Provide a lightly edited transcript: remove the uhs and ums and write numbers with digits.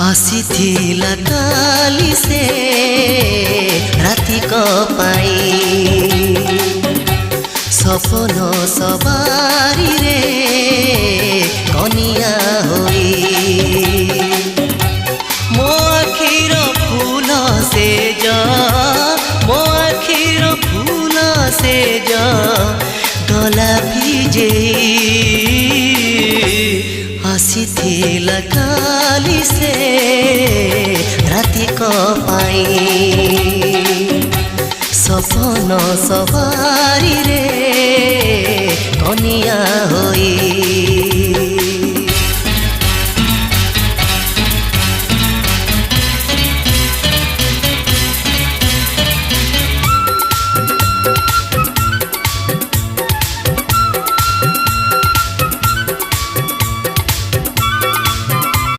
ଆସିଥିଲା କାଲି ସେ ରାତିକ ପାଇଁ ସପନ ସବାରିରେ କନିଆ ହୋଇ ମୋ ଆଖିର ଫୁଲ ସେଜ ମୋ ଆଖିର ଫୁଲ ସେଜ ଗଲା ଭିଜେଇ ଆସିଥିଲା କାଲି ସେ ରାତିକ ପାଇଁ ସପନ ସବାରିରେ କନିଆ ହୋଇ